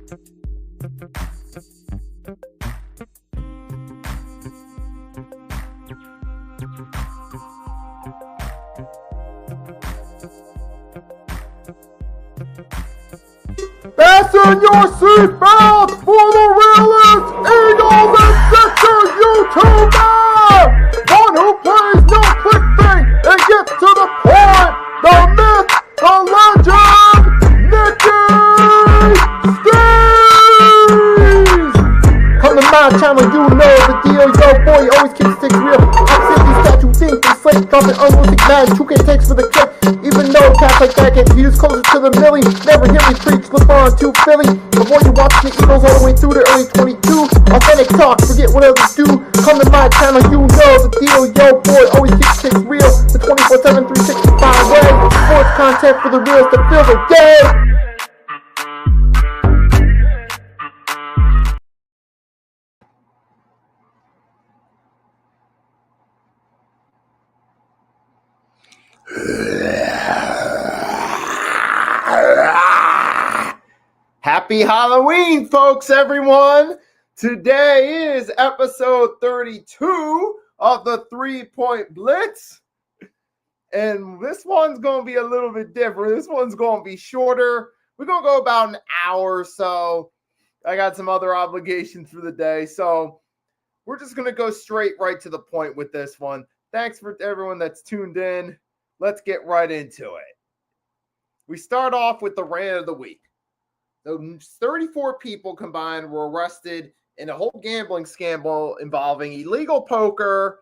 Fasten your seatbelts for the realest Eagles and Sixers YouTuber! One who plays no clickbait and gets to the point! The myth, the legend, Nicky Steves! Come to my channel, you know the deal. Yo, boy, always keeps sticks real. I'm simply statue, think they slate, dropping unrealistic mad. 2K takes for the clip. Even though cats like that get views closer to the milli, never hear me preach, LeBron to Philly. Before you watch the Eagles all the way through the early 22, authentic talk, forget what others do. Come to my channel, you know the deal. Yo, boy, always keep things real. The 24/7, 365 way. Sports content for the reals to fill the day. Happy Halloween, folks, everyone. Today is episode 32 of the 3-Point Blitz. And this one's going to be a little bit different. This one's going to be shorter. We're going to go about an hour or so. I got some other obligations for the day. So we're just going to go straight right to the point with this one. Thanks for everyone that's tuned in. Let's get right into it. We start off with the rant of the week. So 34 people combined were arrested in a whole gambling scandal involving illegal poker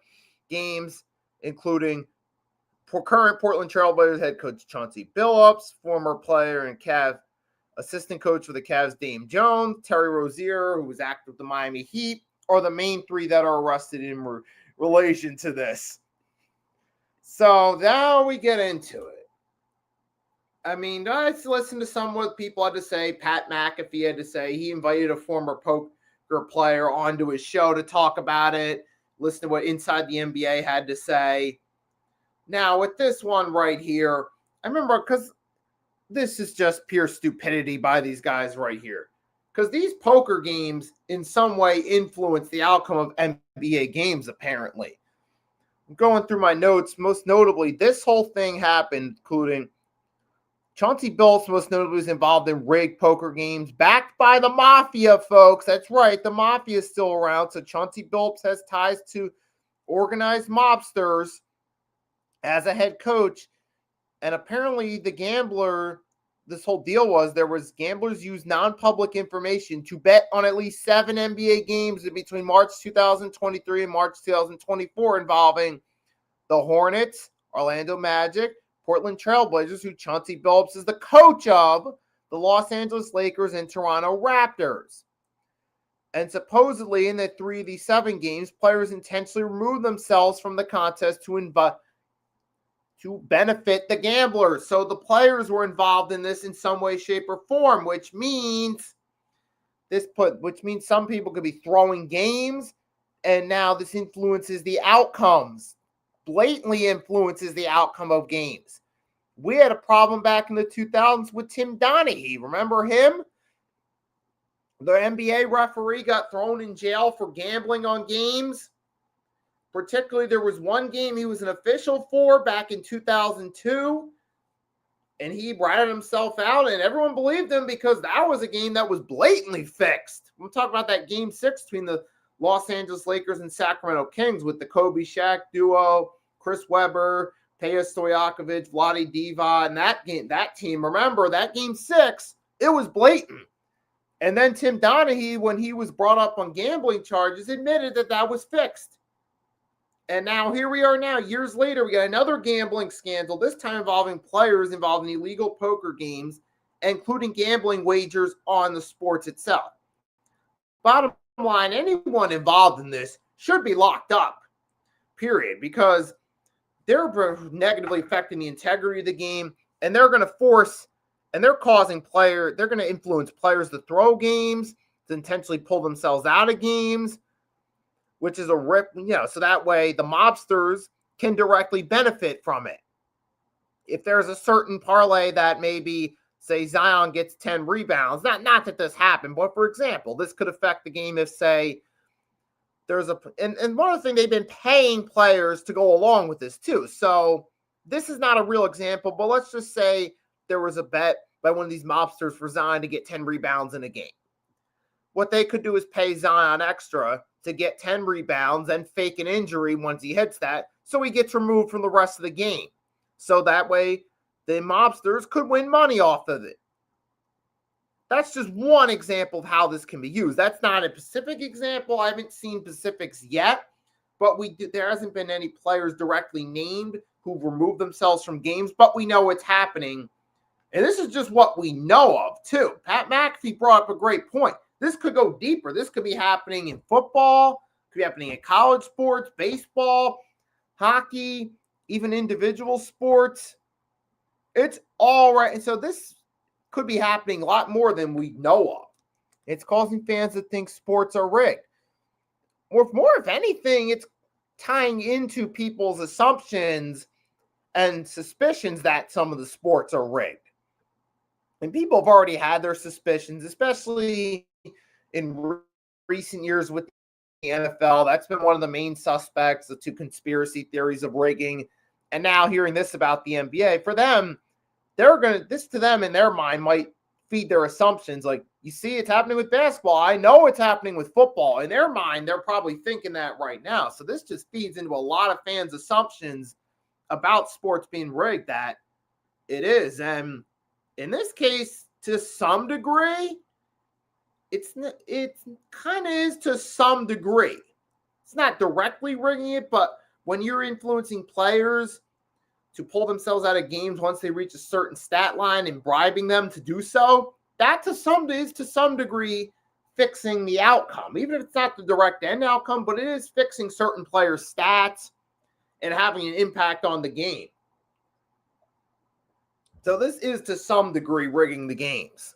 games, including current Portland Trailblazers head coach Chauncey Billups, former player and Cavs assistant coach for the Cavs Dame Jones, Terry Rozier, who was active with the Miami Heat, are the main three that are arrested in relation to this. So now we get into it. I mean, I listened to some of what people had to say. Pat McAfee had to say he invited a former poker player onto his show to talk about it. Listen to what Inside the NBA had to say. Now, with this one right here, I remember because this is just pure stupidity by these guys right here. Because these poker games in some way influence the outcome of NBA games, apparently. I'm going through my notes. Most notably, this whole thing happened, including Chauncey Billups most notably was involved in rigged poker games backed by the Mafia, folks. That's right. The Mafia is still around. So Chauncey Billups has ties to organized mobsters as a head coach. And apparently the gambler, this whole deal was there was gamblers used non-public information to bet on at least 7 NBA games in between March 2023 and March 2024 involving the Hornets, Orlando Magic, Portland Trailblazers, who Chauncey Billups is the coach of, the Los Angeles Lakers, and Toronto Raptors. And supposedly in the 3 of these 7 games, players intentionally removed themselves from the contest to benefit the gamblers. So the players were involved in this in some way, shape, or form, which means some people could be throwing games, and now this influences the outcomes. Blatantly influences the outcome of games. We had a problem back in the 2000s with Tim Donaghy. Remember him? The NBA referee got thrown in jail for gambling on games. Particularly, there was one game he was an official for back in 2002. And he ratted himself out, and everyone believed him because that was a game that was blatantly fixed. We'll talk about that game 6 between the Los Angeles Lakers and Sacramento Kings with the Kobe Shaq duo, Chris Webber, Peja Stojakovic, Vlade Divac, and that team. Remember, that game 6, it was blatant. And then Tim Donaghy, when he was brought up on gambling charges, admitted that that was fixed. And now here we are now, years later, we got another gambling scandal, this time involving players involved in illegal poker games, including gambling wagers on the sports itself. Bottom line, anyone involved in this should be locked up, period, because they're negatively affecting the integrity of the game, and they're going to force, and they're going to influence players to throw games, to intentionally pull themselves out of games, which is so that way the mobsters can directly benefit from it. If there's a certain parlay that maybe say Zion gets 10 rebounds. Not that this happened, but for example, this could affect the game if, say, there's and one of the things, they've been paying players to go along with this too. So this is not a real example, but let's just say there was a bet by one of these mobsters for Zion to get 10 rebounds in a game. What they could do is pay Zion extra to get 10 rebounds and fake an injury once he hits that, so he gets removed from the rest of the game. So that way, the mobsters could win money off of it. That's just one example of how this can be used. That's not a specific example. I haven't seen specifics yet, but there hasn't been any players directly named who've removed themselves from games, but we know it's happening. And this is just what we know of, too. Pat McAfee brought up a great point. This could go deeper. This could be happening in football, could be happening in college sports, baseball, hockey, even individual sports. It's all right. And so this could be happening a lot more than we know of. It's causing fans to think sports are rigged. Or more, if anything, it's tying into people's assumptions and suspicions that some of the sports are rigged. And people have already had their suspicions, especially in recent years with the NFL. That's been one of the main suspects, the two conspiracy theories of rigging. And now hearing this about the NBA, for them, this to them in their mind might feed their assumptions. Like, you see, it's happening with basketball. I know it's happening with football. In their mind, they're probably thinking that right now. So this just feeds into a lot of fans' assumptions about sports being rigged, that it is. And in this case, to some degree, it kind of is to some degree. It's not directly rigging it, but when you're influencing players to pull themselves out of games once they reach a certain stat line and bribing them to do so, that to some degree fixing the outcome. Even if it's not the direct end outcome, but it is fixing certain players' stats and having an impact on the game. So this is to some degree rigging the games.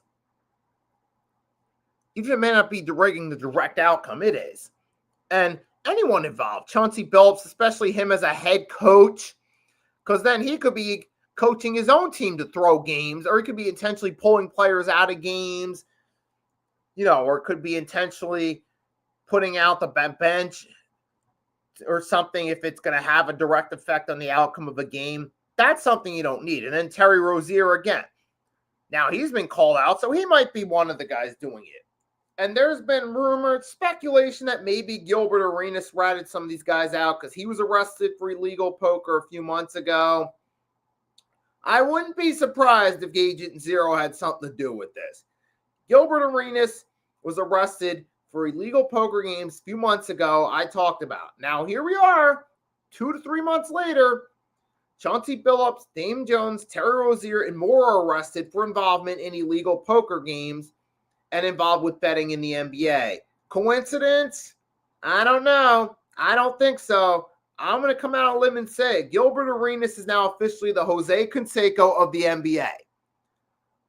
Even if it may not be rigging the direct outcome, it is. And anyone involved, Chauncey Billups, especially him as a head coach, because then he could be coaching his own team to throw games, or he could be intentionally pulling players out of games, or it could be intentionally putting out the bench or something if it's going to have a direct effect on the outcome of a game. That's something you don't need. And then Terry Rozier again. Now, he's been called out, so he might be one of the guys doing it. And there's been rumored speculation that maybe Gilbert Arenas ratted some of these guys out because he was arrested for illegal poker a few months ago. I wouldn't be surprised if Agent Zero had something to do with this. Gilbert Arenas was arrested for illegal poker games a few months ago. I talked about. Now, here we are, 2 to 3 months later. Chauncey Billups, Dame Jones, Terry Rozier, and more are arrested for involvement in illegal poker games and involved with betting in the NBA. Coincidence? I don't know. I don't think so. I'm going to come out on a limb and say Gilbert Arenas is now officially the Jose Canseco of the NBA.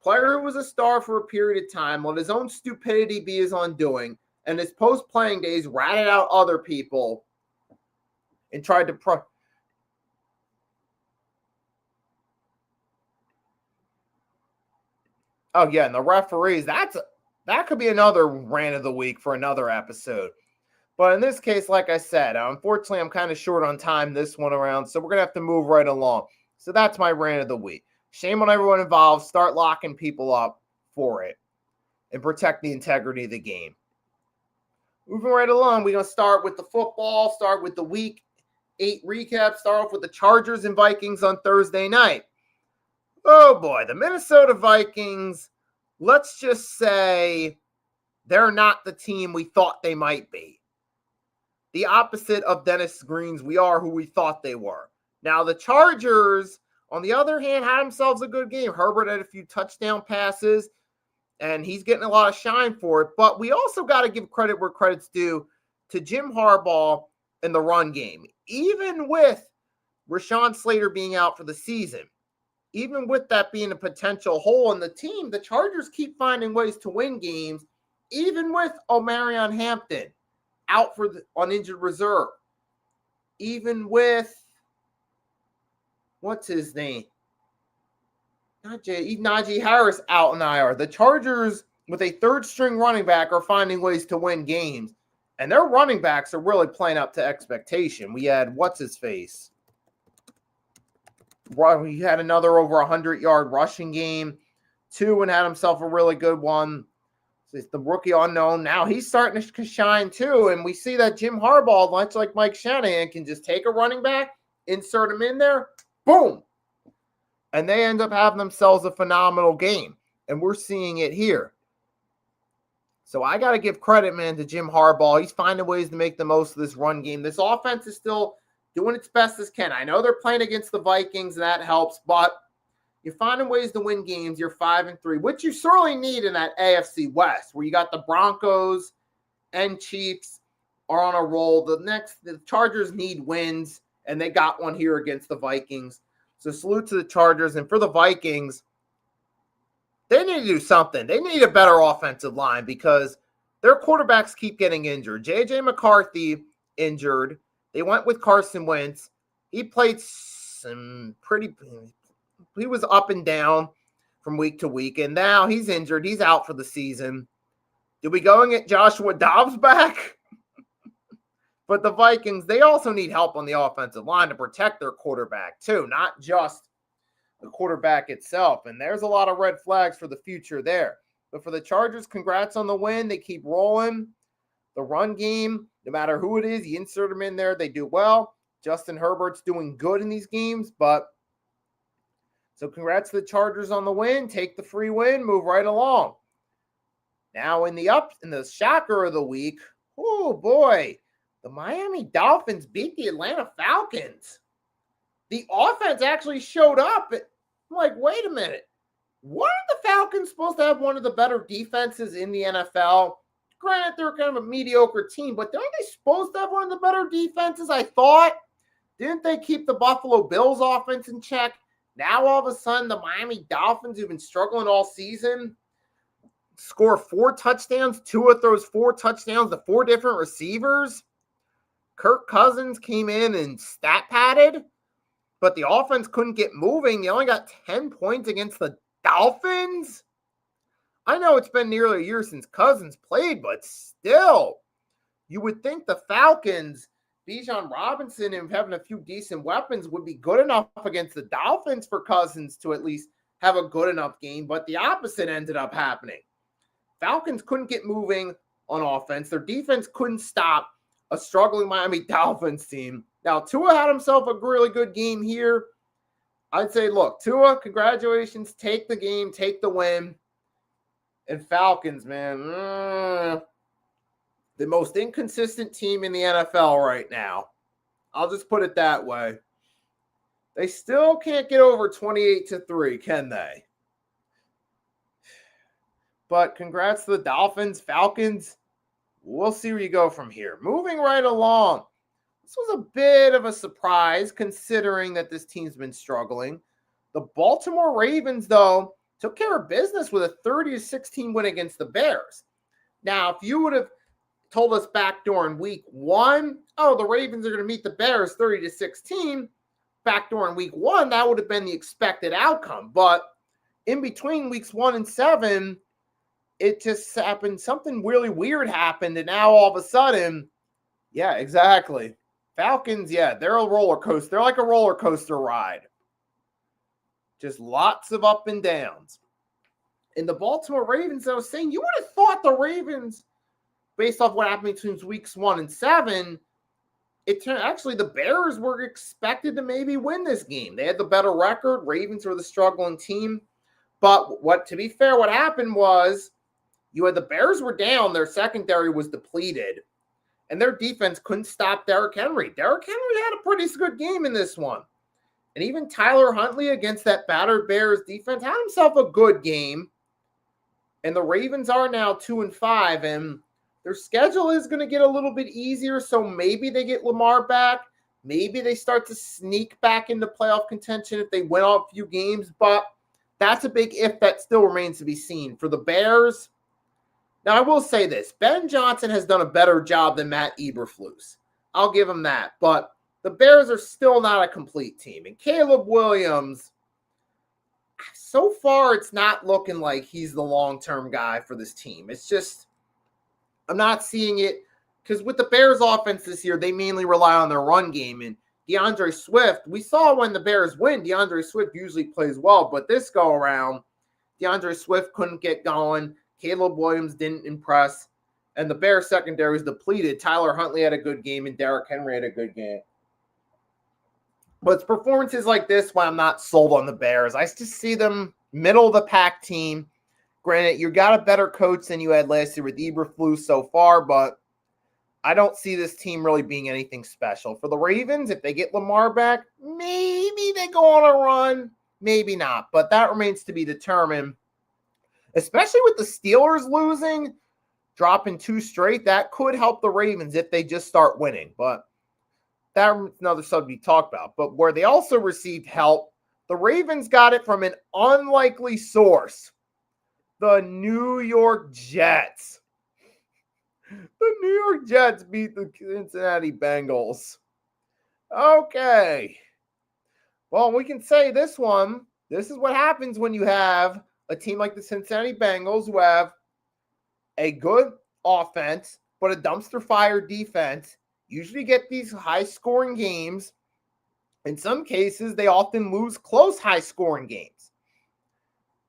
Player who was a star for a period of time, let his own stupidity be his undoing, and his post-playing days ratted out other people and tried to Oh, yeah, and the referees, that could be another rant of the week for another episode. But in this case, like I said, unfortunately, I'm kind of short on time this one around, so we're going to have to move right along. So that's my rant of the week. Shame on everyone involved. Start locking people up for it and protect the integrity of the game. Moving right along, we're going to start with the football, start with the Week 8 recap, start off with the Chargers and Vikings on Thursday night. Oh boy, the Minnesota Vikings, let's just say they're not the team we thought they might be. The opposite of Dennis Green's, we are who we thought they were. Now, the Chargers, on the other hand, had themselves a good game. Herbert had a few touchdown passes, and he's getting a lot of shine for it. But we also got to give credit where credit's due to Jim Harbaugh in the run game. Even with Rashawn Slater being out for the season, even with that being a potential hole in the team, the Chargers keep finding ways to win games, even with Omarion Hampton out on injured reserve. Even with, what's his name? Najee Harris out in IR. The Chargers, with a third-string running back, are finding ways to win games. And their running backs are really playing up to expectation. We had, what's-his-face? He had another over 100-yard rushing game. Two, and had himself a really good one. It's the rookie unknown. Now he's starting to shine too. And we see that Jim Harbaugh, much like Mike Shanahan, can just take a running back, insert him in there, boom. And they end up having themselves a phenomenal game. And we're seeing it here. So I got to give credit, man, to Jim Harbaugh. He's finding ways to make the most of this run game. This offense is still doing its best as can. I know they're playing against the Vikings, and that helps, but you're finding ways to win games. You're 5-3, which you certainly need in that AFC West, where you got the Broncos and Chiefs are on a roll. The Chargers need wins, and they got one here against the Vikings. So salute to the Chargers. And for the Vikings, they need to do something. They need a better offensive line because their quarterbacks keep getting injured. J.J. McCarthy injured. They went with Carson Wentz. He played he was up and down from week to week, and now he's injured. He's out for the season. Do we go and get Joshua Dobbs back? But the Vikings, they also need help on the offensive line to protect their quarterback too, not just the quarterback itself. And there's a lot of red flags for the future there. But for the Chargers, congrats on the win. They keep rolling. The run game, no matter who it is, you insert them in there, they do well. Justin Herbert's doing good in these games, but so congrats to the Chargers on the win. Take the free win, move right along. Now in the shocker of the week, oh boy, the Miami Dolphins beat the Atlanta Falcons. The offense actually showed up. I'm like, wait a minute. Weren't the Falcons supposed to have one of the better defenses in the NFL? Granted, they're kind of a mediocre team, but aren't they supposed to have one of the better defenses? I thought. Didn't they keep the Buffalo Bills offense in check? Now, all of a sudden, the Miami Dolphins, who've been struggling all season, score 4 touchdowns. Tua throws 4 touchdowns to 4 different receivers. Kirk Cousins came in and stat padded, but the offense couldn't get moving. They only got 10 points against the Dolphins. I know it's been nearly a year since Cousins played, but still, you would think the Falcons, Bijan Robinson, and having a few decent weapons would be good enough against the Dolphins for Cousins to at least have a good enough game, but the opposite ended up happening. Falcons couldn't get moving on offense. Their defense couldn't stop a struggling Miami Dolphins team. Now, Tua had himself a really good game here. I'd say, look, Tua, congratulations. Take the game, take the win. And Falcons, man, the most inconsistent team in the NFL right now. I'll just put it that way. They still can't get over 28-3, can they? But congrats to the Dolphins, Falcons. We'll see where you go from here. Moving right along. This was a bit of a surprise considering that this team's been struggling. The Baltimore Ravens, though, took care of business with a 30-16 win against the Bears. Now, if you would have told us back during week 1, the Ravens are going to meet the Bears 30-16, back during week 1, that would have been the expected outcome. But in between weeks 1 and 7, it just happened. Something really weird happened, and now all of a sudden, yeah, exactly. Falcons, yeah, they're a roller coaster. They're like a roller coaster ride. Just lots of up and downs. And the Baltimore Ravens, I was saying, you would have thought the Ravens, based off what happened between weeks 1 and 7, actually the Bears were expected to maybe win this game. They had the better record. Ravens were the struggling team. But to be fair, what happened was you had the Bears were down. Their secondary was depleted. And their defense couldn't stop Derrick Henry. Derrick Henry had a pretty good game in this one. And even Tyler Huntley against that battered Bears defense had himself a good game. And the Ravens are now 2-5, and their schedule is going to get a little bit easier. So maybe they get Lamar back. Maybe they start to sneak back into playoff contention if they win a few games. But that's a big if that still remains to be seen. For the Bears, now I will say this. Ben Johnson has done a better job than Matt Eberflus. I'll give him that. But the Bears are still not a complete team. And Caleb Williams, so far it's not looking like he's the long-term guy for this team. It's just, I'm not seeing it, because with the Bears offense this year, they mainly rely on their run game. And DeAndre Swift, we saw when the Bears win, DeAndre Swift usually plays well, but this go around, DeAndre Swift couldn't get going. Caleb Williams didn't impress. And the Bears secondary is depleted. Tyler Huntley had a good game, and Derrick Henry had a good game. But it's performances like this why I'm not sold on the Bears. I just see them middle of the pack team. Granted, you got a better coach than you had last year with Eberflus so far, but I don't see this team really being anything special. For the Ravens, if they get Lamar back, maybe they go on a run, maybe not. But that remains to be determined. Especially with the Steelers losing, dropping 2 straight, that could help the Ravens if they just start winning. But that's another subject to talk about. But where they also received help, the Ravens got it from an unlikely source. The New York Jets. The New York Jets beat the Cincinnati Bengals. Okay. Well, we can say this one. This is what happens when you have a team like the Cincinnati Bengals who have a good offense, but a dumpster fire defense. Usually get these high-scoring games. In some cases, they often lose close high-scoring games.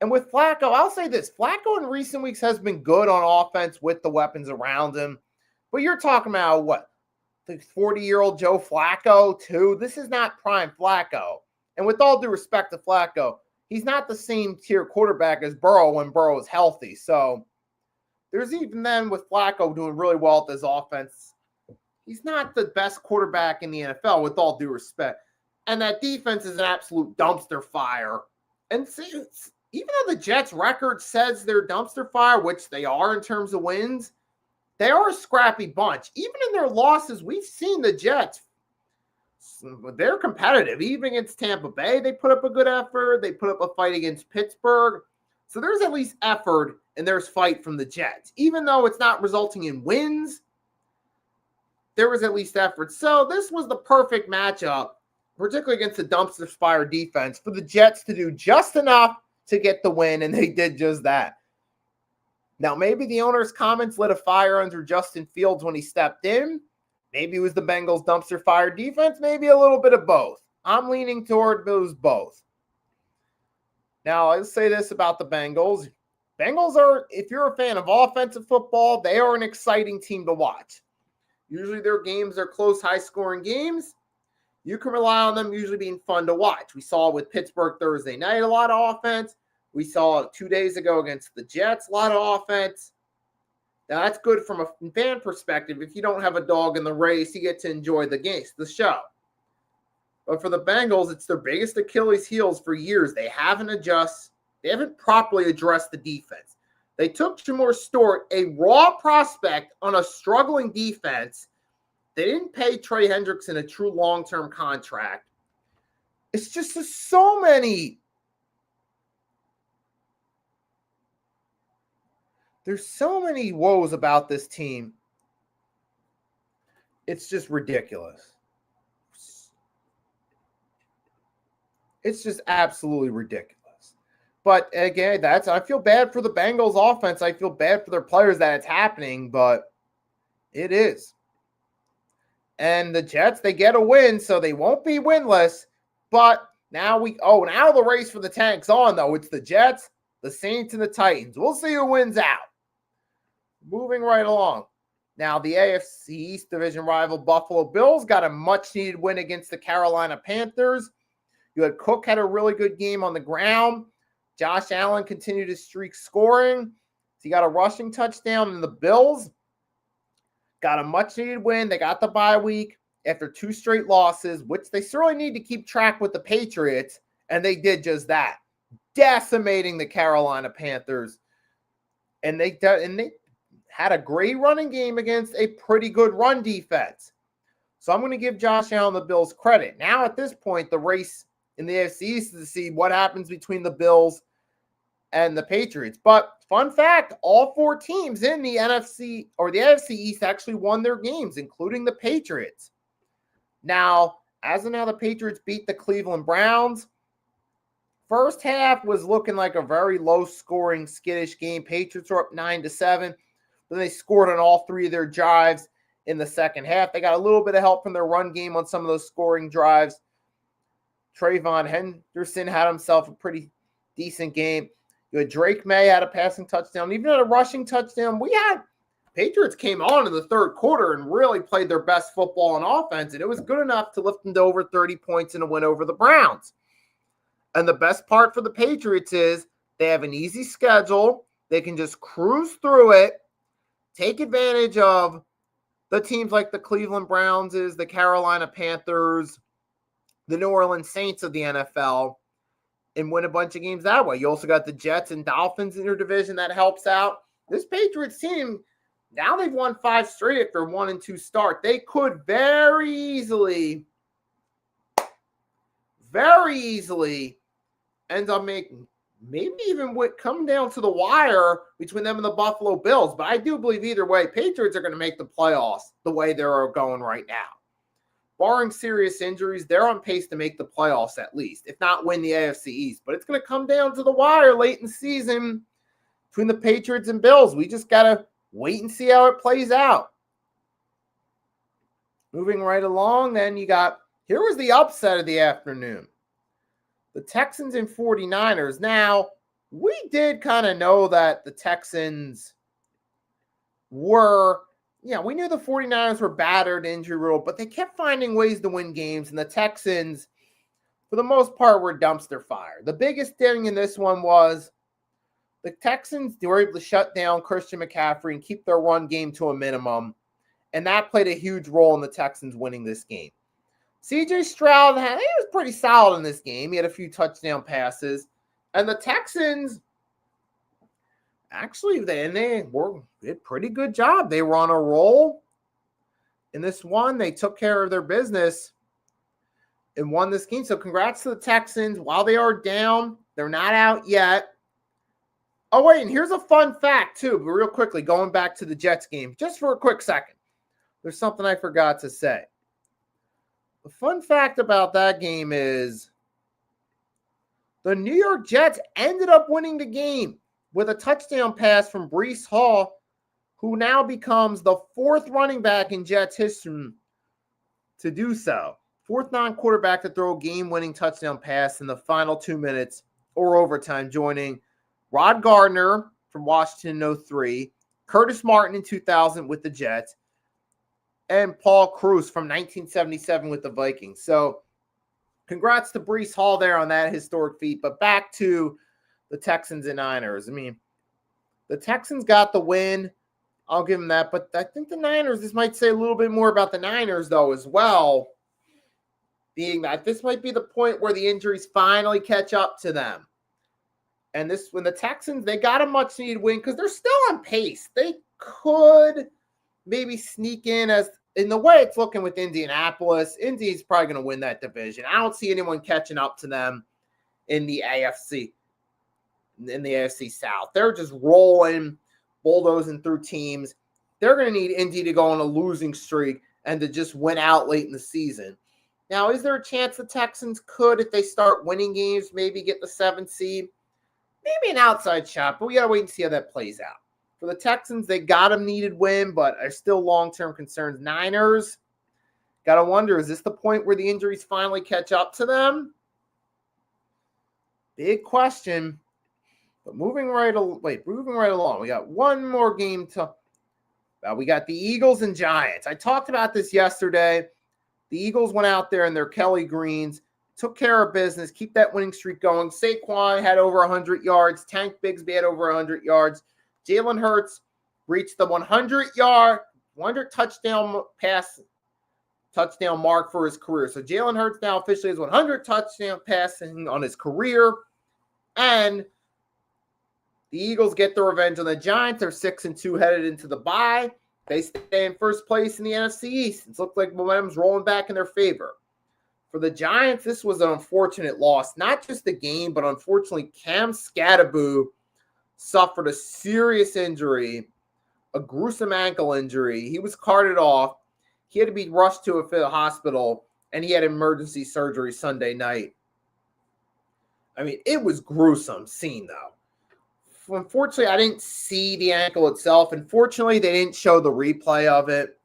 And with Flacco, I'll say this. Flacco in recent weeks has been good on offense with the weapons around him. But you're talking about, what, the 40-year-old Joe Flacco, too? This is not prime Flacco. And with all due respect to Flacco, he's not the same tier quarterback as Burrow when Burrow is healthy. So there's even then with Flacco doing really well at this offense. He's not the best quarterback in the NFL, with all due respect. And that defense is an absolute dumpster fire. And see, even though the Jets' record says they're dumpster fire, which they are in terms of wins, they are a scrappy bunch. Even in their losses, we've seen the Jets. They're competitive. Even against Tampa Bay, they put up a good effort. They put up a fight against Pittsburgh. So there's at least effort and there's fight from the Jets. Even though it's not resulting in wins, there was at least effort. So this was the perfect matchup, particularly against the dumpster fire defense, for the Jets to do just enough to get the win, and they did just that. Now, maybe the owner's comments lit a fire under Justin Fields when he stepped in. Maybe it was the Bengals' dumpster fire defense. Maybe a little bit of both. I'm leaning toward those both. Now, I'll say this about the Bengals. Bengals are, if you're a fan of offensive football, they are an exciting team to watch. Usually their games are close, high-scoring games. You can rely on them usually being fun to watch. We saw with Pittsburgh Thursday night a lot of offense. We saw 2 days ago against the Jets a lot of offense. Now, that's good from a fan perspective. If you don't have a dog in the race, you get to enjoy the show. But for the Bengals, it's their biggest Achilles heels for years. They haven't properly addressed the defense. They took Jamar Stewart, a raw prospect on a struggling defense. They didn't pay Trey Hendrickson a true long-term contract. It's just so many. There's so many woes about this team. It's just ridiculous. It's just absolutely ridiculous. But again, I feel bad for the Bengals offense. I feel bad for their players that it's happening, but it is. And the Jets, they get a win, so they won't be winless. But now the race for the tank's on, though. It's the Jets, the Saints, and the Titans. We'll see who wins out. Moving right along. Now, the AFC East division rival Buffalo Bills got a much-needed win against the Carolina Panthers. You had Cook had a really good game on the ground. Josh Allen continued his streak scoring. He got a rushing touchdown, and the Bills got a much-needed win. They got the bye week after 2 straight losses, which they certainly need to keep track with the Patriots, and they did just that, decimating the Carolina Panthers. And they had a great running game against a pretty good run defense. So I'm going to give Josh Allen the Bills credit. Now, at this point, the race in the AFC East is to see what happens between the Bills and the Patriots. But fun fact, all 4 teams in the NFC or the AFC East actually won their games, including the Patriots. Now, as of now, the Patriots beat the Cleveland Browns. first half was looking like a very low-scoring, skittish game. Patriots were up 9-7. Then they scored on all three of their drives in the second half. They got a little bit of help from their run game on some of those scoring drives. Trayvon Henderson had himself a pretty decent game. You had Drake May had a passing touchdown, even had a rushing touchdown. Patriots came on in the third quarter and really played their best football on offense, and it was good enough to lift them to over 30 points in a win over the Browns. And the best part for the Patriots is they have an easy schedule. They can just cruise through it, take advantage of the teams like the Cleveland Browns, the Carolina Panthers, the New Orleans Saints of the NFL, and win a bunch of games that way. You also got the Jets and Dolphins in your division that helps out. This Patriots team, now they've won 5 straight after 1-2 start. They could very easily end up making, maybe even come down to the wire between them and the Buffalo Bills. But I do believe either way, Patriots are going to make the playoffs the way they're going right now. Barring serious injuries, they're on pace to make the playoffs at least, if not win the AFC East. But it's going to come down to the wire late in the season between the Patriots and Bills. We just got to wait and see how it plays out. Moving right along, then here was the upset of the afternoon. The Texans and 49ers. Now, we did kind of know that the Texans were, we knew the 49ers were battered, injury riddled, but they kept finding ways to win games, and the Texans, for the most part, were dumpster fire. The biggest thing in this one was the Texans were able to shut down Christian McCaffrey and keep their run game to a minimum, and that played a huge role in the Texans winning this game. C.J. Stroud, he was pretty solid in this game. He had a few touchdown passes. And the Texans, actually, they did a pretty good job. They were on a roll. In this one, they took care of their business and won this game. So congrats to the Texans. While they are down, they're not out yet. Oh, wait, and here's a fun fact, too, but real quickly, going back to the Jets game, just for a quick second. There's something I forgot to say. The fun fact about that game is the New York Jets ended up winning the game with a touchdown pass from Breece Hall, who now becomes the 4th running back in Jets history to do so. 4th non-quarterback to throw a game-winning touchdown pass in the final 2 minutes or overtime, joining Rod Gardner from Washington in 2003, Curtis Martin in 2000 with the Jets, and Paul Cruz from 1977 with the Vikings. So congrats to Breece Hall there on that historic feat. But back to the Texans and Niners. I mean, the Texans got the win. I'll give them that. But I think the Niners, this might say a little bit more about the Niners, though, as well, being that this might be the point where the injuries finally catch up to them. And when the Texans, they got a much-needed win because they're still on pace. They could maybe sneak in the way it's looking with Indianapolis. Indy's probably going to win that division. I don't see anyone catching up to them in the AFC South. They're just rolling, bulldozing through teams. They're going to need Indy to go on a losing streak and to just win out late in the season. Now, is there a chance the Texans could, if they start winning games, maybe get the 7th seed? Maybe an outside shot, but we got to wait and see how that plays out. For the Texans, they got a needed win, but are still long-term concerns. Niners, got to wonder, is this the point where the injuries finally catch up to them? Big question. But moving right along, we got one more game we got the Eagles and Giants. I talked about this yesterday. The Eagles went out there in their Kelly Greens, took care of business, keep that winning streak going. Saquon had over 100 yards. Tank Bigsby had over 100 yards. Jalen Hurts reached the 100 touchdown mark for his career. So Jalen Hurts now officially has 100 touchdown passing on his career. And the Eagles get the revenge on the Giants. They're 6-2 headed into the bye. They stay in first place in the NFC East. It looks like momentum's rolling back in their favor. For the Giants, this was an unfortunate loss. Not just the game, but unfortunately, Cam Skattebo suffered a serious injury, a gruesome ankle injury. He was carted off. He had to be rushed to a hospital, and he had emergency surgery Sunday night. I mean, it was gruesome scene, though. Unfortunately, I didn't see the ankle itself. Unfortunately, they didn't show the replay of it.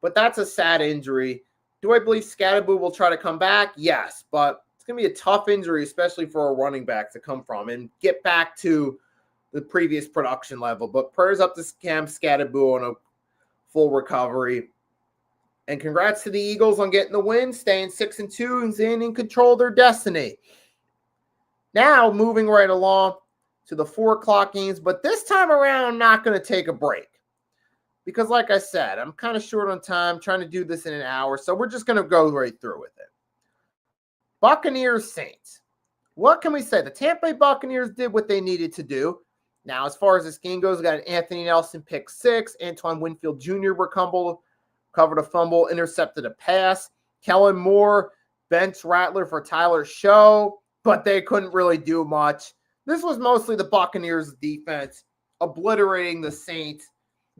But that's a sad injury. Do I believe Scadaboo will try to come back? Yes, but it's going to be a tough injury, especially for a running back to come from and get back to the previous production level. But prayers up to Cam Scadaboo on a full recovery. And congrats to the Eagles on getting the win, staying 6-2 and staying in control of their destiny. Now, moving right along to the 4 o'clock games, but this time around, I'm not going to take a break. Because like I said, I'm kind of short on time, trying to do this in an hour, so we're just going to go right through with it. Buccaneers Saints. What can we say? The Tampa Bay Buccaneers did what they needed to do. Now, as far as this game goes, we got an Anthony Nelson pick 6. Antoine Winfield Jr. covered a fumble, intercepted a pass. Kellen Moore, bench Rattler for Tyler Show, but they couldn't really do much. This was mostly the Buccaneers' defense obliterating the Saints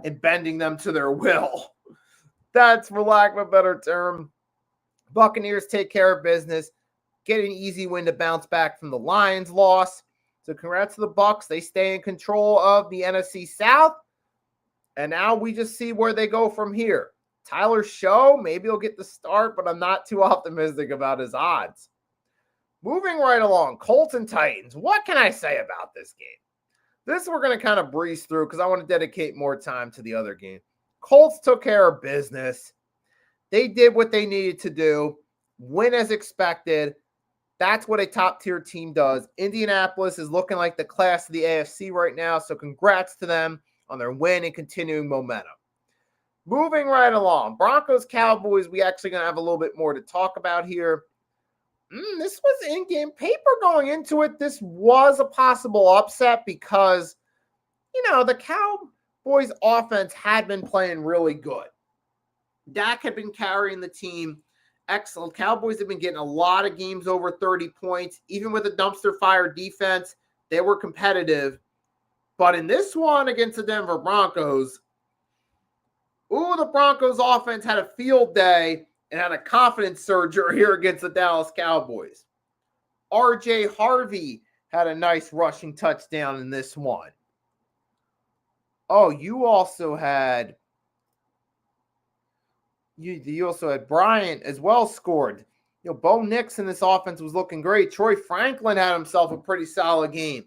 and bending them to their will. That's, for lack of a better term. Buccaneers take care of business, get an easy win to bounce back from the Lions loss. So congrats to the Bucs. They stay in control of the NFC South. And now we just see where they go from here. Tyler Show, maybe he'll get the start, but I'm not too optimistic about his odds. Moving right along, Colts and Titans. What can I say about this game? This we're going to kind of breeze through because I want to dedicate more time to the other game. Colts took care of business. They did what they needed to do. Win as expected. That's what a top-tier team does. Indianapolis is looking like the class of the AFC right now, so congrats to them on their win and continuing momentum. Moving right along, Broncos-Cowboys, we actually going to have a little bit more to talk about here. This was in-game paper going into it. This was a possible upset because, the Cowboys offense had been playing really good. Dak had been carrying the team. Excellent. Cowboys have been getting a lot of games over 30 points. Even with a dumpster fire defense, they were competitive. But in this one against the Denver Broncos, the Broncos offense had a field day and had a confidence surger here against the Dallas Cowboys. R.J. Harvey had a nice rushing touchdown in this one. Oh, you also had Bryant as well scored. Bo Nix in this offense was looking great. Troy Franklin had himself a pretty solid game.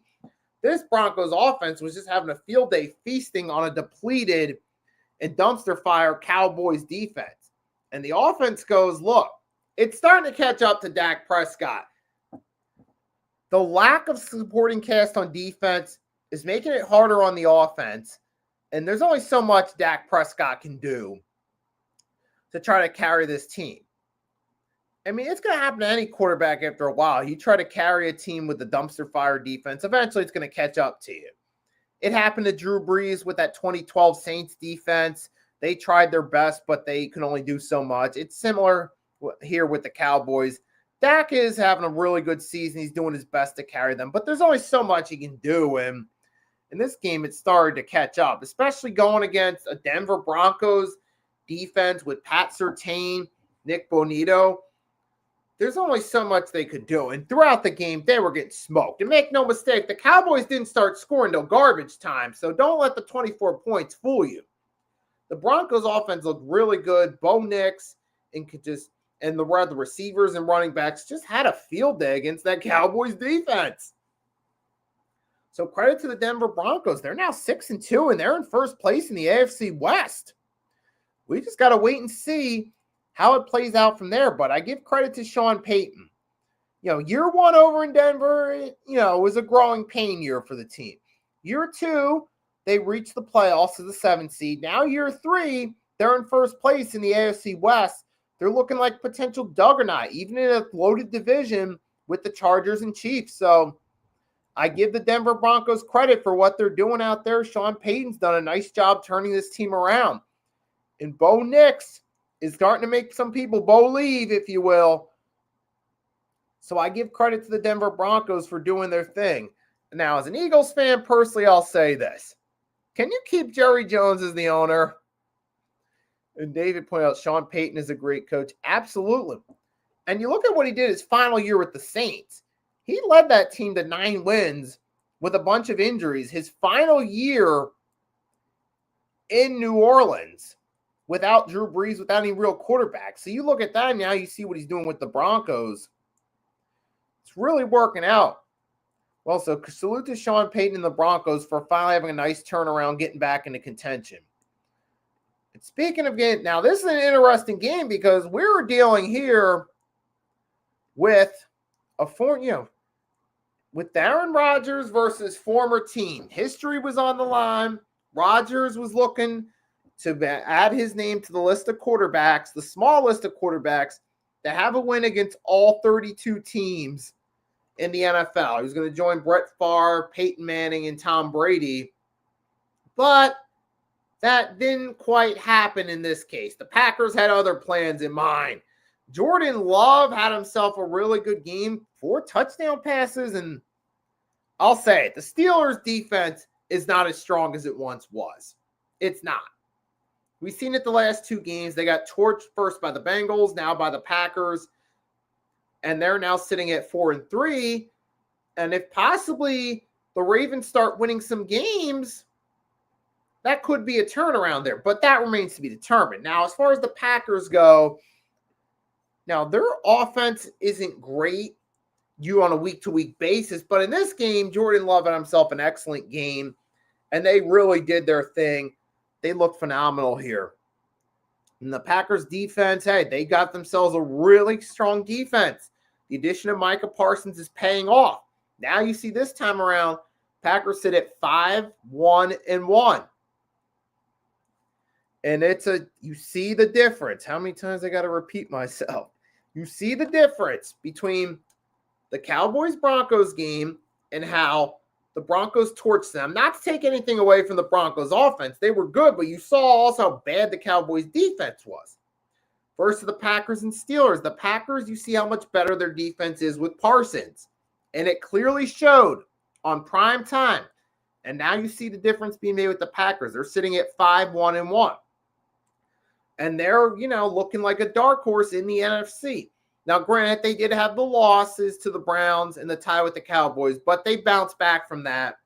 This Broncos offense was just having a field day feasting on a depleted and dumpster fire Cowboys defense. And the offense goes, look, it's starting to catch up to Dak Prescott. The lack of supporting cast on defense is making it harder on the offense. And there's only so much Dak Prescott can do to try to carry this team. I mean, it's going to happen to any quarterback after a while. You try to carry a team with the dumpster fire defense, eventually it's going to catch up to you. It happened to Drew Brees with that 2012 Saints defense. They tried their best, but they can only do so much. It's similar here with the Cowboys. Dak is having a really good season. He's doing his best to carry them, but there's only so much he can do. And in this game, it started to catch up, especially going against a Denver Broncos defense with Pat Surtain, Nick Bonito. There's only so much they could do. And throughout the game, they were getting smoked. And make no mistake, the Cowboys didn't start scoring till garbage time, so don't let the 24 points fool you. The Broncos offense looked really good. Bo Nix and the receivers and running backs just had a field day against that Cowboys defense. So credit to the Denver Broncos. They're now 6-2, and they're in first place in the AFC West. We just got to wait and see how it plays out from there. But I give credit to Sean Payton. Year one over in Denver, it was a growing pain year for the team. Year two, they reached the playoffs as the 7th seed. Now year 3, they're in first place in the AFC West. They're looking like potential juggernaut, even in a loaded division with the Chargers and Chiefs. So I give the Denver Broncos credit for what they're doing out there. Sean Payton's done a nice job turning this team around. And Bo Nix is starting to make some people believe, if you will. So I give credit to the Denver Broncos for doing their thing. Now, as an Eagles fan, personally, I'll say this. Can you keep Jerry Jones as the owner? And David pointed out Sean Payton is a great coach. Absolutely. And you look at what he did his final year with the Saints. He led that team to 9 wins with a bunch of injuries. His final year in New Orleans without Drew Brees, without any real quarterback. So you look at that now, you see what he's doing with the Broncos. It's really working out. Well, so salute to Sean Payton and the Broncos for finally having a nice turnaround, getting back into contention. And speaking of game, now this is an interesting game because we're dealing here with with Aaron Rodgers versus former team. History was on the line. Rodgers was looking to add his name to the list of quarterbacks, the small list of quarterbacks, to have a win against all 32 teams in the NFL. He was going to join Brett Favre, Peyton Manning, and Tom Brady. But that didn't quite happen in this case. The Packers had other plans in mind. Jordan Love had himself a really good game, 4 touchdown passes, and I'll say it, the Steelers' defense is not as strong as it once was. It's not. We've seen it the last 2 games. They got torched first by the Bengals, now by the Packers, and they're now sitting at 4-3. And if possibly the Ravens start winning some games, that could be a turnaround there, but that remains to be determined. Now, as far as the Packers go, now their offense isn't great on a week-to-week basis, but in this game, Jordan Love had himself an excellent game, and they really did their thing. They look phenomenal here. And the Packers defense, hey, they got themselves a really strong defense. The addition of Micah Parsons is paying off. Now you see this time around, Packers sit at 5-1-1. And you see the difference. How many times I got to repeat myself? You see the difference between the Cowboys-Broncos game and how the Broncos torched them. Not to take anything away from the Broncos offense. They were good, but you saw also how bad the Cowboys defense was. Versus the Packers and Steelers. The Packers, you see how much better their defense is with Parsons. And it clearly showed on prime time. And now you see the difference being made with the Packers. They're sitting at 5-1-1. And they're, looking like a dark horse in the NFC. Now, granted, they did have the losses to the Browns and the tie with the Cowboys, but they bounced back from that.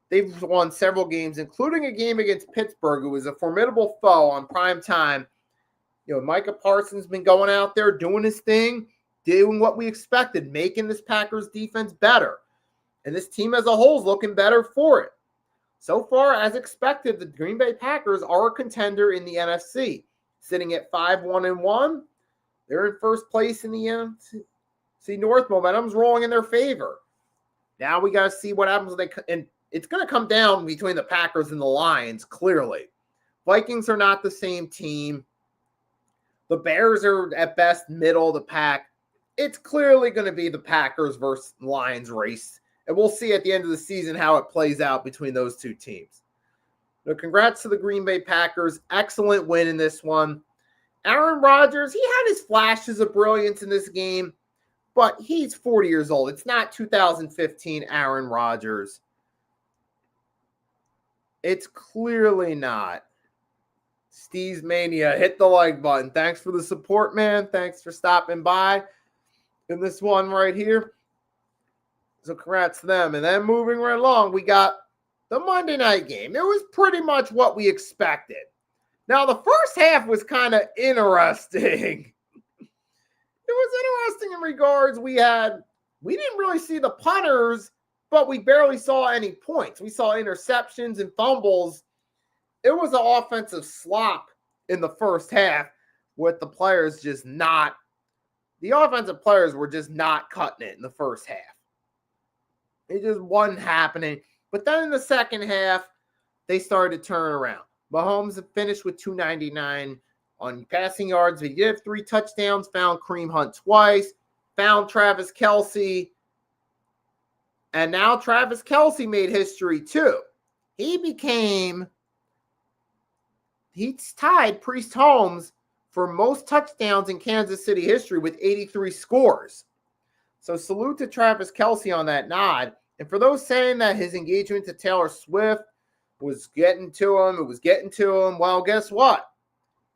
They've won several games, including a game against Pittsburgh, who was a formidable foe on prime time. Micah Parsons been going out there doing his thing, doing what we expected, making this Packers defense better. And this team as a whole is looking better for it. So far, as expected, the Green Bay Packers are a contender in the NFC, sitting at 5-1-1. They're in first place in the NFC North. Momentum's rolling in their favor. Now we got to see what happens. And it's going to come down between the Packers and the Lions, clearly. Vikings are not the same team. The Bears are, at best, middle of the pack. It's clearly going to be the Packers versus Lions race. And we'll see at the end of the season how it plays out between those two teams. So congrats to the Green Bay Packers. Excellent win in this one. Aaron Rodgers, he had his flashes of brilliance in this game, but he's 40 years old. It's not 2015 Aaron Rodgers. It's clearly not. Steve's Mania, hit the like button. Thanks for the support, man. Thanks for stopping by in this one right here. So congrats to them. And then moving right along, we got the Monday night game. It was pretty much what we expected. Now, the first half was kind of interesting. It was interesting in regards we didn't really see the punters, but we barely saw any points. We saw interceptions and fumbles. It was an offensive slop in the first half with the players the offensive players were just not cutting it in the first half. It just wasn't happening. But then in the second half, they started to turn around. Mahomes finished with 299 on passing yards. He did have 3 touchdowns, found Kareem Hunt twice, found Travis Kelce. And now Travis Kelce made history too. He tied Priest Holmes for most touchdowns in Kansas City history with 83 scores. So salute to Travis Kelce on that nod. And for those saying that his engagement to Taylor Swift was getting to him, well, guess what?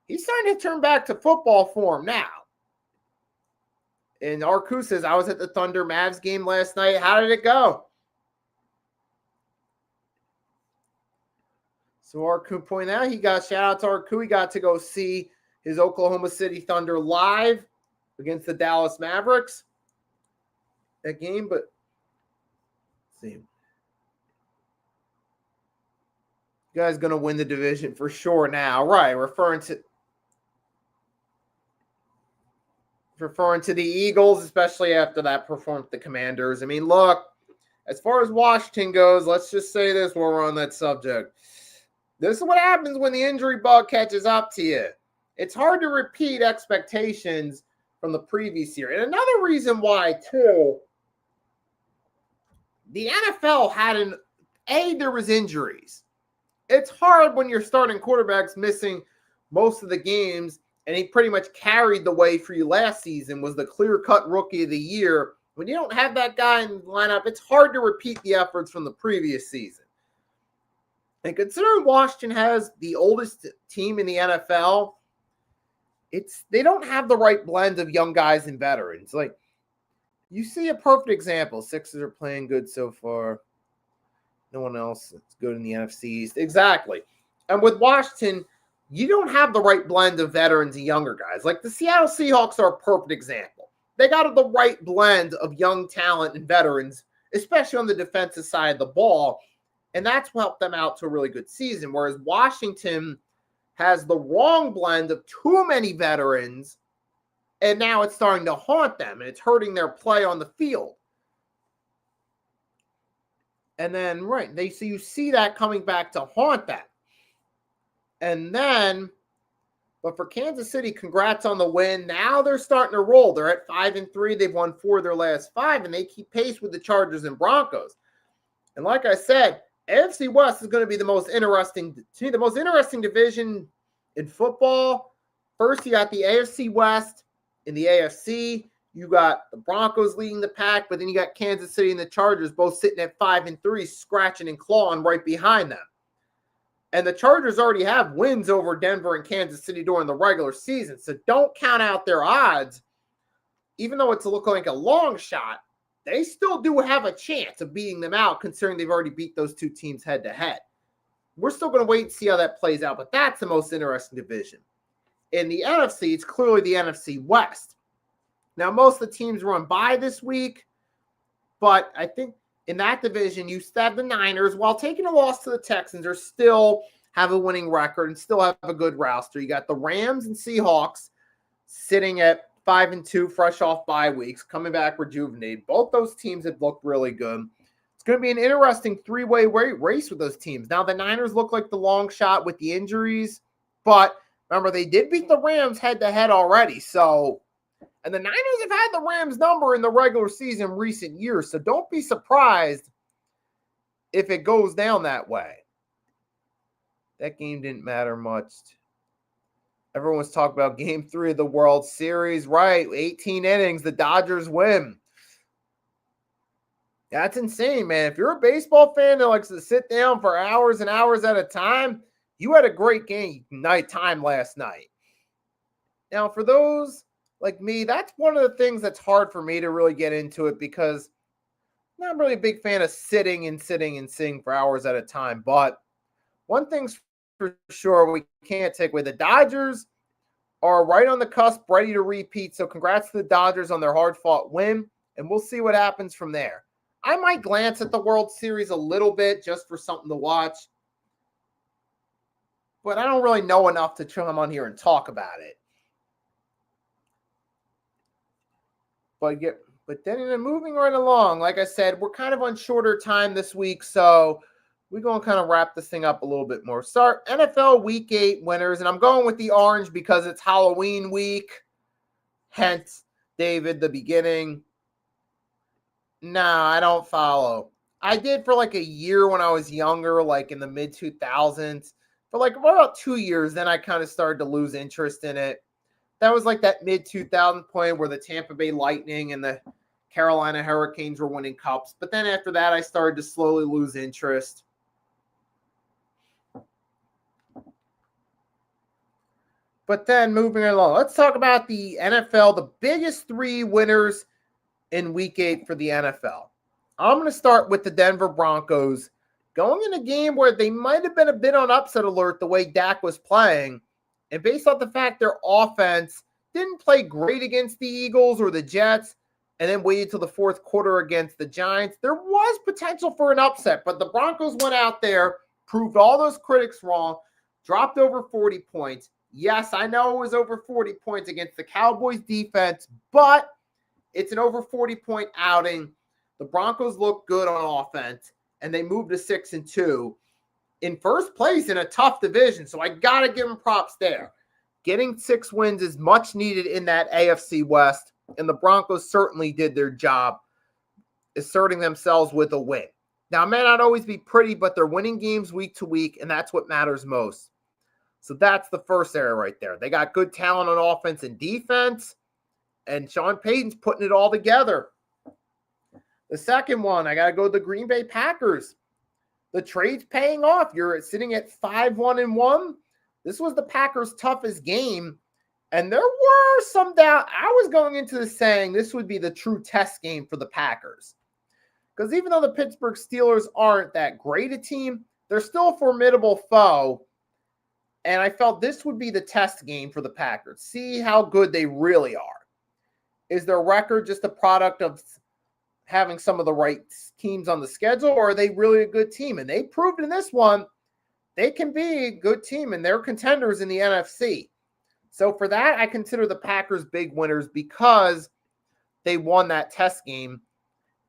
He's starting to turn back to football form now. And Arku says, I was at the Thunder Mavs game last night. How did it go? So Arku pointed out, shout out to Arku. He got to go see his Oklahoma City Thunder live against the Dallas Mavericks. That game, but let's see. You guys going to win the division for sure now. Right, referring to the Eagles, especially after that performance the Commanders. I mean, look, as far as Washington goes, let's just say this while we're on that subject. This is what happens when the injury bug catches up to you. It's hard to repeat expectations from the previous year. And another reason why, too, the NFL had there was injuries. It's hard when your starting quarterback's missing most of the games, and he pretty much carried the way for you last season, was the clear-cut rookie of the year. When you don't have that guy in the lineup, it's hard to repeat the efforts from the previous season. And considering Washington has the oldest team in the NFL, they don't have the right blend of young guys and veterans. Like, you see a perfect example. Sixers are playing good so far. No one else is good in the NFC East. Exactly. And with Washington, you don't have the right blend of veterans and younger guys. Like the Seattle Seahawks are a perfect example. They got the right blend of young talent and veterans, especially on the defensive side of the ball. And that's helped them out to a really good season. Whereas Washington has the wrong blend of too many veterans, and now it's starting to haunt them, and it's hurting their play on the field. And then, so you see that coming back to haunt them. And then, but for Kansas City, congrats on the win. Now they're starting to roll. They're at 5-3. They've won 4 of their last 5, and they keep pace with the Chargers and Broncos. And like I said, AFC West is going to be the most interesting division in football. First, you got the AFC West. In the AFC, you got the Broncos leading the pack, but then you got Kansas City and the Chargers both sitting at 5-3, scratching and clawing right behind them. And the Chargers already have wins over Denver and Kansas City during the regular season, so don't count out their odds. Even though it's looking like a long shot, they still do have a chance of beating them out, considering they've already beat those two teams head-to-head. We're still going to wait and see how that plays out, but that's the most interesting division. In the NFC, it's clearly the NFC West. Now, most of the teams were on bye this week, but I think in that division, you still have the Niners. While taking a loss to the Texans, they still have a winning record and still have a good roster. You got the Rams and Seahawks sitting at 5-2, fresh off bye weeks, coming back rejuvenated. Both those teams have looked really good. It's going to be an interesting three-way race with those teams. Now, the Niners look like the long shot with the injuries, but remember, they did beat the Rams head-to-head already, and the Niners have had the Rams number in the regular season in recent years, so don't be surprised if it goes down that way. That game didn't matter much. Everyone's talking about Game 3 of the World Series. Right, 18 innings, the Dodgers win. That's insane, man. If you're a baseball fan that likes to sit down for hours and hours at a time, you had a great game nighttime last night. Now, for those like me, that's one of the things that's hard for me to really get into it because I'm not really a big fan of sitting for hours at a time. But one thing's for sure we can't take away. The Dodgers are right on the cusp, ready to repeat. So congrats to the Dodgers on their hard-fought win, and we'll see what happens from there. I might glance at the World Series a little bit just for something to watch, but I don't really know enough to come on here and talk about it. But then moving right along, like I said, we're kind of on shorter time this week, so we're going to kind of wrap this thing up a little bit more. Start NFL Week 8 winners, and I'm going with the orange because it's Halloween week, hence, David, the beginning. No, I don't follow. I did for like a year when I was younger, like in the mid-2000s. For like about 2 years, then I kind of started to lose interest in it. That was like that mid-2000 point where the Tampa Bay Lightning and the Carolina Hurricanes were winning cups. But then after that, I started to slowly lose interest. But then moving along, let's talk about the NFL, the biggest three winners in week 8 for the NFL. I'm going to start with the Denver Broncos going in a game where they might have been a bit on upset alert the way Dak was playing. And based off the fact their offense didn't play great against the Eagles or the Jets and then waited till the fourth quarter against the Giants, there was potential for an upset. But the Broncos went out there, proved all those critics wrong, dropped over 40 points. Yes, I know it was over 40 points against the Cowboys defense, but it's an over 40-point outing. The Broncos look good on offense, and they moved to 6-2 in first place in a tough division. So I got to give them props there. Getting 6 wins is much needed in that AFC West, and the Broncos certainly did their job asserting themselves with a win. Now, it may not always be pretty, but they're winning games week to week, and that's what matters most. So that's the first area right there. They got good talent on offense and defense, and Sean Payton's putting it all together. The second one, I got to go to the Green Bay Packers. The trade's paying off. You're sitting at 5-1-1. This was the Packers' toughest game, and there were some doubt. I was going into this saying this would be the true test game for the Packers. Because even though the Pittsburgh Steelers aren't that great a team, they're still a formidable foe. And I felt this would be the test game for the Packers. See how good they really are. Is their record just a product of having some of the right teams on the schedule, or are they really a good team? And they proved in this one they can be a good team, and they're contenders in the NFC. So for that, I consider the Packers big winners because they won that test game,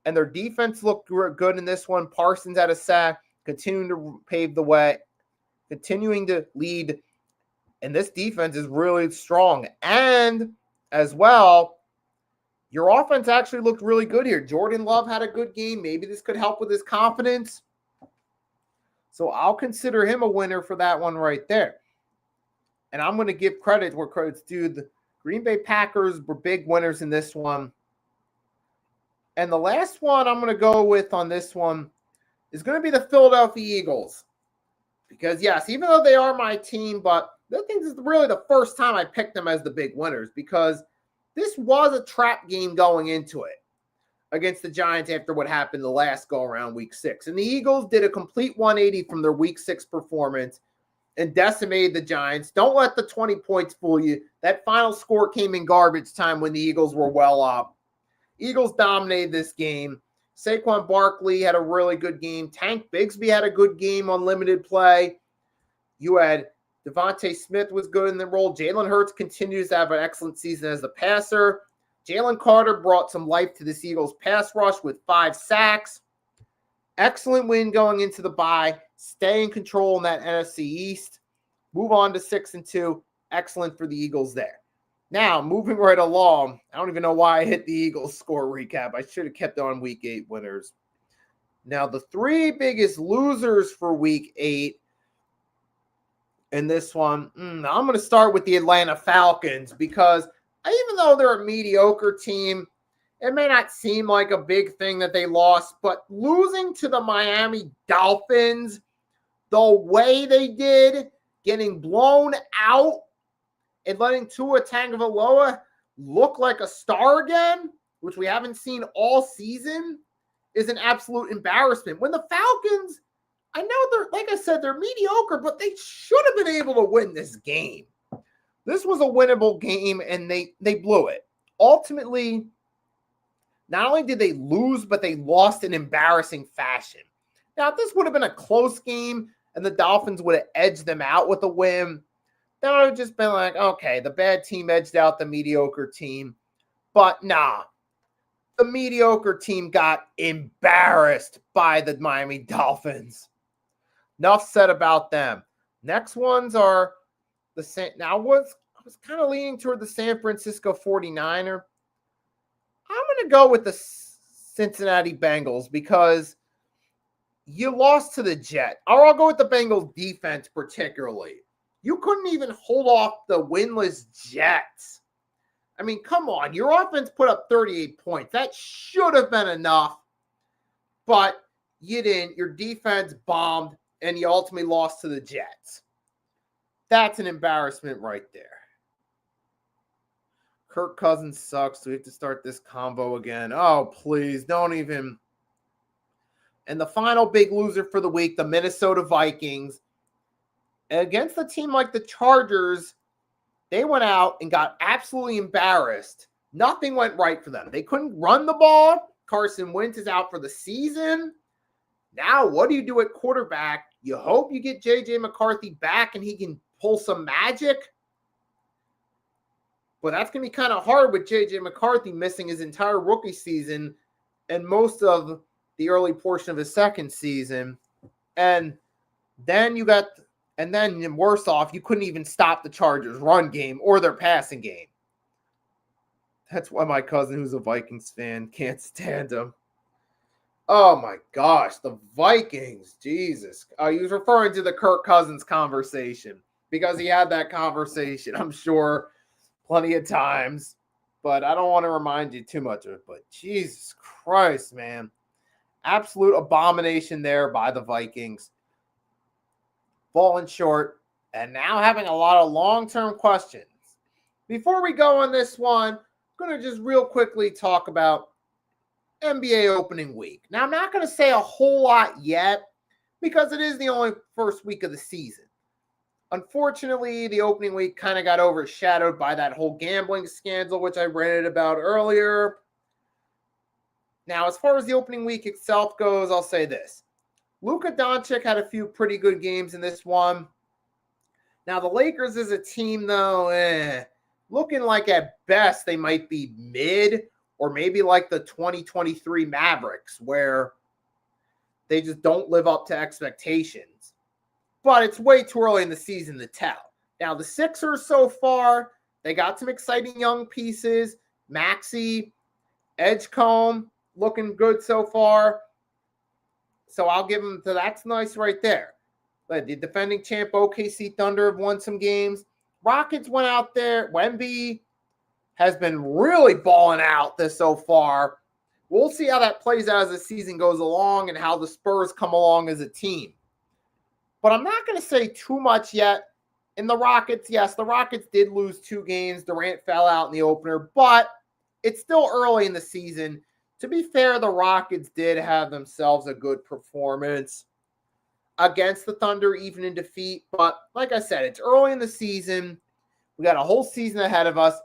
and their defense looked good in this one. Parsons had a sack, continuing to pave the way, continuing to lead, and this defense is really strong. And as well, your offense actually looked really good here. Jordan Love had a good game. Maybe this could help with his confidence. So I'll consider him a winner for that one right there. And I'm going to give credit where credit's due. The Green Bay Packers were big winners in this one. And the last one I'm going to go with on this one is going to be the Philadelphia Eagles. Because, yes, even though they are my team, but I think this is really the first time I picked them as the big winners because this was a trap game going into it against the Giants after what happened the last go-around week 6. And the Eagles did a complete 180 from their week 6 performance and decimated the Giants. Don't let the 20 points fool you. That final score came in garbage time when the Eagles were well up. Eagles dominated this game. Saquon Barkley had a really good game. Tank Bigsby had a good game on limited play. You had Devontae Smith was good in the role. Jalen Hurts continues to have an excellent season as a passer. Jalen Carter brought some life to this Eagles pass rush with 5 sacks. Excellent win going into the bye. Stay in control in that NFC East. Move on to 6-2. Excellent for the Eagles there. Now, moving right along, I don't even know why I hit the Eagles score recap. I should have kept on week 8 winners. Now, the 3 biggest losers for week 8 in this one, I'm going to start with the Atlanta Falcons because even though they're a mediocre team, it may not seem like a big thing that they lost, but losing to the Miami Dolphins the way they did, getting blown out, and letting Tua Tagovailoa look like a star again, which we haven't seen all season, is an absolute embarrassment. When the Falcons, I know they're, like I said, they're mediocre, but they should have been able to win this game. This was a winnable game, and they blew it. Ultimately, not only did they lose, but they lost in embarrassing fashion. Now, if this would have been a close game and the Dolphins would have edged them out with a win, then I would have just been like, okay, the bad team edged out the mediocre team. But nah, the mediocre team got embarrassed by the Miami Dolphins. Enough said about them. Next ones are the same. Now, I was kind of leaning toward the San Francisco 49er. I'm going to go with the Cincinnati Bengals because you lost to the Jets. Or I'll go with the Bengals defense particularly. You couldn't even hold off the winless Jets. I mean, come on. Your offense put up 38 points. That should have been enough, but you didn't. Your defense bombed, and you ultimately lost to the Jets. That's an embarrassment right there. Kirk Cousins sucks. We have to start this combo again. Oh, please, don't even. And the final big loser for the week, the Minnesota Vikings. Against a team like the Chargers, they went out and got absolutely embarrassed. Nothing went right for them. They couldn't run the ball. Carson Wentz is out for the season. Now, what do you do at quarterback? You hope you get J.J. McCarthy back and he can pull some magic. But that's going to be kind of hard with J.J. McCarthy missing his entire rookie season and most of the early portion of his second season. And then worse off, you couldn't even stop the Chargers' run game or their passing game. That's why my cousin, who's a Vikings fan, can't stand them. Oh my gosh, the Vikings, Jesus. He was referring to the Kirk Cousins conversation because he had that conversation, I'm sure, plenty of times. But I don't want to remind you too much of it. But Jesus Christ, man. Absolute abomination there by the Vikings. Falling short and now having a lot of long-term questions. Before we go on this one, I'm going to just real quickly talk about NBA opening week. Now, I'm not going to say a whole lot yet because it is the only first week of the season. Unfortunately, the opening week kind of got overshadowed by that whole gambling scandal, which I ranted about earlier. Now, as far as the opening week itself goes, I'll say this. Luka Doncic had a few pretty good games in this one. Now, the Lakers as a team, though, looking like at best they might be mid or maybe like the 2023 Mavericks where they just don't live up to expectations. But it's way too early in the season to tell. Now, the Sixers so far, they got some exciting young pieces. Maxey, Edgecombe, looking good so far. So I'll give them, that's nice right there. But the defending champ OKC Thunder have won some games. Rockets went out there. Wemby has been really balling out this so far. We'll see how that plays out as the season goes along and how the Spurs come along as a team. But I'm not going to say too much yet. In the Rockets, yes, the Rockets did lose 2 games. Durant fell out in the opener, but it's still early in the season. To be fair, the Rockets did have themselves a good performance against the Thunder, even in defeat. But like I said, it's early in the season. We got a whole season ahead of us.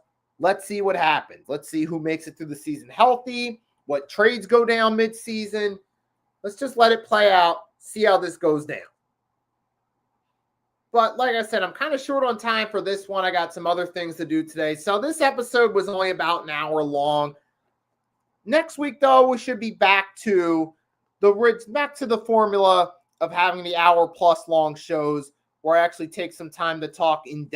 Let's see what happens. Let's see who makes it through the season healthy, what trades go down mid-season. Let's just let it play out, see how this goes down. But like I said, I'm kind of short on time for this one. I got some other things to do today. So this episode was only about an hour long. Next week, though, we should be back to the formula of having the hour-plus long shows where I actually take some time to talk in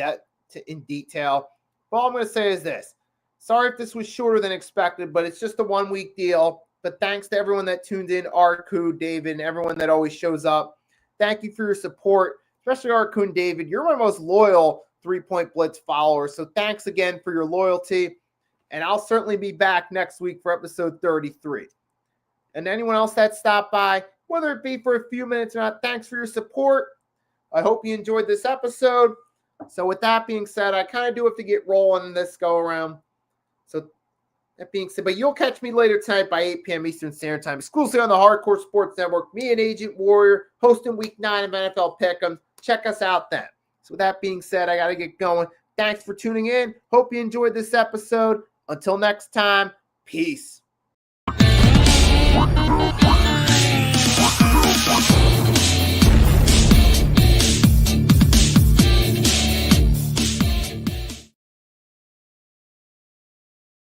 detail. But all I'm going to say is this. Sorry if this was shorter than expected, but it's just a one-week deal. But thanks to everyone that tuned in, Arku, David, and everyone that always shows up. Thank you for your support, especially Arku and David. You're my most loyal 3-Point Blitz followers, so thanks again for your loyalty. And I'll certainly be back next week for episode 33. And anyone else that stopped by, whether it be for a few minutes or not, thanks for your support. I hope you enjoyed this episode. So with that being said, I kind of do have to get rolling in this go around. So that being said, but you'll catch me later tonight by 8 p.m. Eastern Standard Time, exclusively on the Hardcore Sports Network. Me and Agent Warrior hosting Week 9 of NFL Pick'em. Check us out then. So with that being said, I got to get going. Thanks for tuning in. Hope you enjoyed this episode. Until next time, peace.